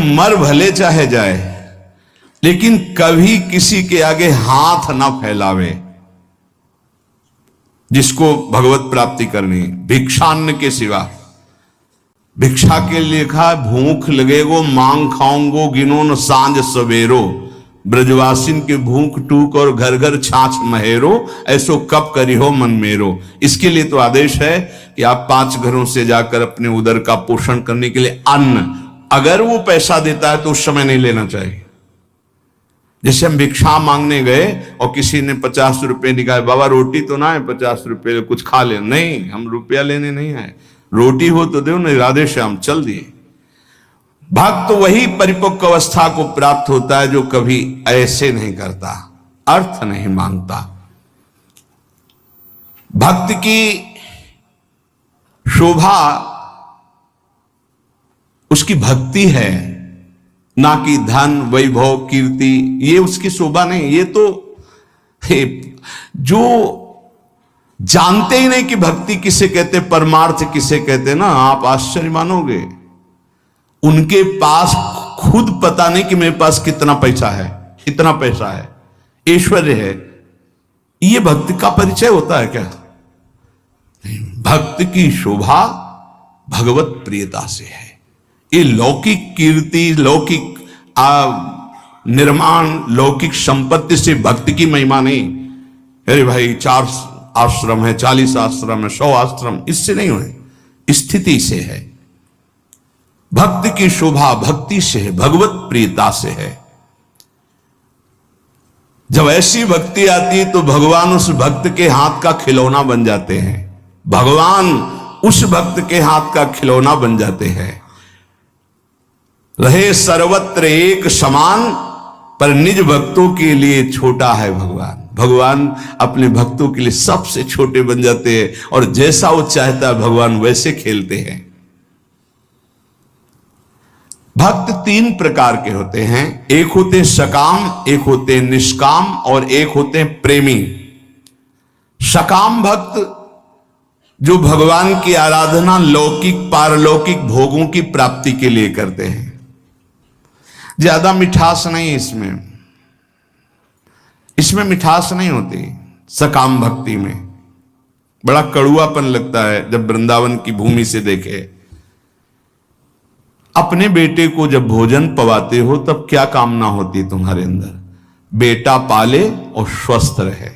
मर भले चाहे जाए, लेकिन कभी किसी के आगे हाथ ना फैलावे। जिसको भगवत प्राप्ति करनी, भिक्षान्न के सिवा। भिक्षा के लिए लिखा, भूख लगेगो मांग खाऊंगो गिनो न सांझ सवेरो, ब्रजवासिन के भूख टूक और घर घर छाछ महेरो, ऐसो कब करी हो मन मेरो। इसके लिए तो आदेश है कि आप 5 घरों से जाकर अपने उदर का पोषण करने के लिए अन्न, अगर वो पैसा देता है तो उस समय नहीं लेना चाहिए। जैसे हम भिक्षा मांगने गए और किसी ने 50 रुपए निकाले, बाबा रोटी तो ना है, 50 रुपए कुछ खा ले। नहीं, हम रुपया लेने नहीं आए, रोटी हो तो दो ना, इरादे से हम चल दिए। भक्त तो वही परिपक्व अवस्था को प्राप्त होता है जो कभी ऐसे नहीं करता, अर्थ नहीं मांगता। भक्त की शोभा उसकी भक्ति है, ना कि धन वैभव कीर्ति, ये उसकी शोभा नहीं। ये तो जो जानते ही नहीं कि भक्ति किसे कहते, परमार्थ किसे कहते ना, आप आश्चर्य मानोगे। उनके पास खुद पता नहीं कि मेरे पास कितना पैसा है, इतना पैसा है, ऐश्वर्य है। ये भक्ति का परिचय होता है क्या? भक्त की शोभा भगवत प्रियता से है। ये लौकिक कीर्ति, लौकिक निर्माण, लौकिक संपत्ति से भक्ति की महिमा नहीं। अरे भाई 4 आश्रम है, 40 आश्रम है, 100 आश्रम, इससे नहीं हुए, स्थिति से है। भक्त की शोभा भक्ति से है, भगवत प्रियता से है। जब ऐसी भक्ति आती है तो भगवान उस भक्त के हाथ का खिलौना बन जाते हैं। भगवान उस भक्त के हाथ का खिलौना बन जाते हैं। रहे सर्वत्र एक समान, पर निज भक्तों के लिए छोटा है भगवान। भगवान अपने भक्तों के लिए सबसे छोटे बन जाते हैं और जैसा वो चाहता है भगवान वैसे खेलते हैं। भक्त 3 प्रकार के होते हैं, एक होते हैं सकाम, एक होते हैं निष्काम और एक होते हैं प्रेमी। सकाम भक्त जो भगवान की आराधना लौकिक पारलौकिक भोगों की प्राप्ति के लिए करते हैं। ज्यादा मिठास नहीं इसमें मिठास नहीं होती। सकाम भक्ति में बड़ा कड़ुआपन लगता है जब वृंदावन की भूमि से देखे। अपने बेटे को जब भोजन पवाते हो तब क्या कामना होती तुम्हारे अंदर? बेटा पाले और स्वस्थ रहे।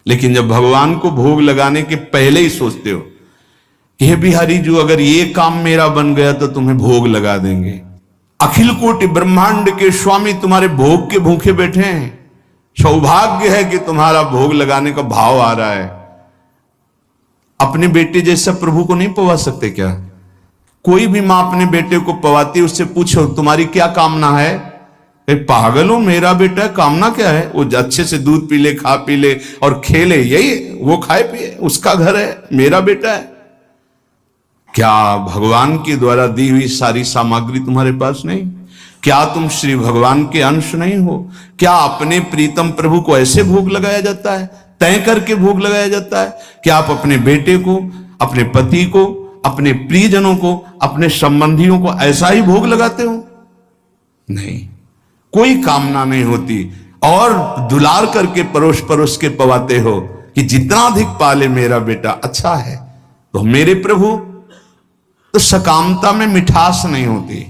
लेकिन जब भगवान को भोग लगाने के पहले ही सोचते हो कि हे बिहारी जो अगर ये काम मेरा बन गया तो तुम्हें भोग लगा देंगे। अखिल कोटि ब्रह्मांड के स्वामी तुम्हारे भोग के भूखे बैठे हैं। सौभाग्य है कि तुम्हारा भोग लगाने का भाव आ रहा है। अपने बेटे जैसा प्रभु को नहीं पवा सकते क्या? कोई भी मां अपने बेटे को पवाती, उससे पूछो तुम्हारी क्या कामना है? पागल हो, मेरा बेटा कामना क्या है? वो अच्छे से दूध पी ले, खा पी ले और खेले, यही वो खाए पिए, उसका घर है, मेरा बेटा है। क्या भगवान के द्वारा दी हुई सारी सामग्री तुम्हारे पास नहीं? क्या तुम श्री भगवान के अंश नहीं हो? क्या अपने प्रीतम प्रभु को ऐसे भोग लगाया जाता है, तय करके भोग लगाया जाता है? क्या आप अपने बेटे को, अपने पति को, अपने प्रियजनों को, अपने संबंधियों को ऐसा ही भोग लगाते हो? नहीं, कोई कामना नहीं होती और दुलार करके परोस परोस के पवाते हो कि जितना अधिक पाले मेरा बेटा अच्छा है। तो मेरे प्रभु, तो सकामता में मिठास नहीं होती,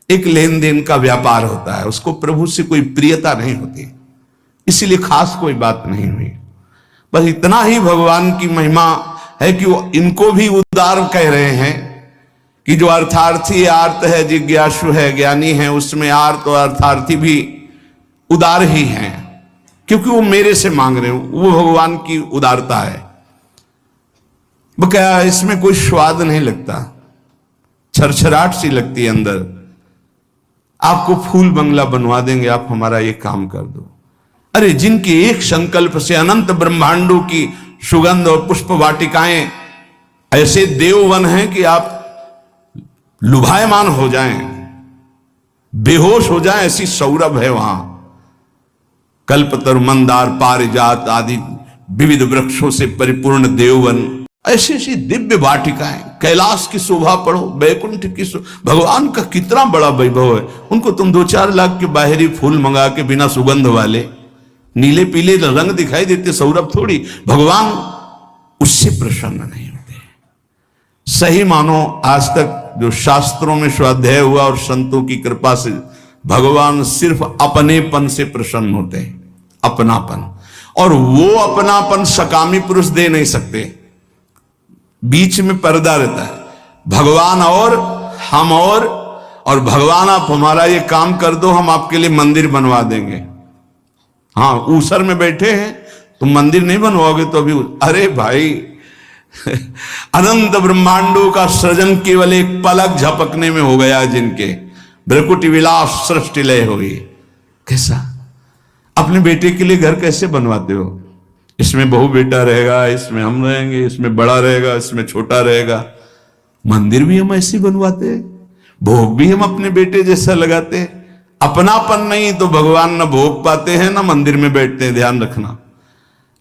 एक लेन देन का व्यापार होता है, उसको प्रभु से कोई प्रियता नहीं होती, इसीलिए खास कोई बात नहीं हुई। बस इतना ही भगवान की महिमा है कि वो इनको भी उदार कह रहे हैं कि जो अर्थार्थी आर्त है, जिज्ञासु है, ज्ञानी है, उसमें आर्त और अर्थार्थी भी उदार ही हैं, क्योंकि वो मेरे से मांग रहे हो। वो भगवान की उदारता है। वो क्या, इसमें कोई स्वाद नहीं लगता, छरछराहट सी लगती है अंदर। आपको फूल बंगला बनवा देंगे, आप हमारा ये काम कर दो। अरे जिनके एक संकल्प से अनंत ब्रह्मांडों की सुगंध और पुष्प वाटिकाएं, ऐसे देववन हैं कि आप लुभायमान हो जाएं, बेहोश हो जाएं, ऐसी सौरभ है वहां। कल्पतरु, मंदार, पारिजात आदि विविध वृक्षों से परिपूर्ण देववन, ऐसी ऐसी दिव्य वाटिकाएं, कैलाश की शोभा पढ़ो, बैकुंठ की भगवान का कितना बड़ा वैभव है। उनको तुम 2-4 लाख के बाहरी फूल मंगा के बिना सुगंध वाले, नीले पीले रंग दिखाई देते, सौरभ थोड़ी, भगवान उससे प्रसन्न नहीं होते। सही मानो आज तक जो शास्त्रों में स्वाध्याय हुआ और संतों की कृपा से भगवान सिर्फ अपनेपन से प्रसन्न होते हैं, अपनापन। और वो अपनापन सकामी पुरुष दे नहीं सकते, बीच में पर्दा रहता है, भगवान और हम और भगवान आप हमारा ये काम कर दो, हम आपके लिए मंदिर बनवा देंगे। हाँ, ऊसर में बैठे हैं, तुम मंदिर नहीं बनवाओगे तो अभी, अरे भाई अनंत ब्रह्मांडों का सृजन केवल एक पलक झपकने में हो गया जिनके, ब्रकुटी विलास सृष्टि लय हुई। कैसा अपने बेटे के लिए घर कैसे बनवाते हो? इसमें बहू बेटा रहेगा, इसमें हम रहेंगे, इसमें बड़ा रहेगा, इसमें छोटा रहेगा। मंदिर भी हम ऐसे बनवाते हैं, भोग भी हम अपने बेटे जैसा लगाते हैं। अपनापन नहीं तो भगवान न भोग पाते हैं न मंदिर में बैठते हैं, ध्यान रखना।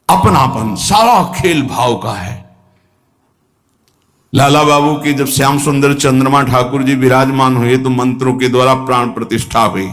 अपनापन सारा खेल भाव का है। लाला बाबू की जब श्याम सुंदर चंद्रमा ठाकुर जी विराजमान हुए तो मंत्रों के द्वारा प्राण प्रतिष्ठा हुई।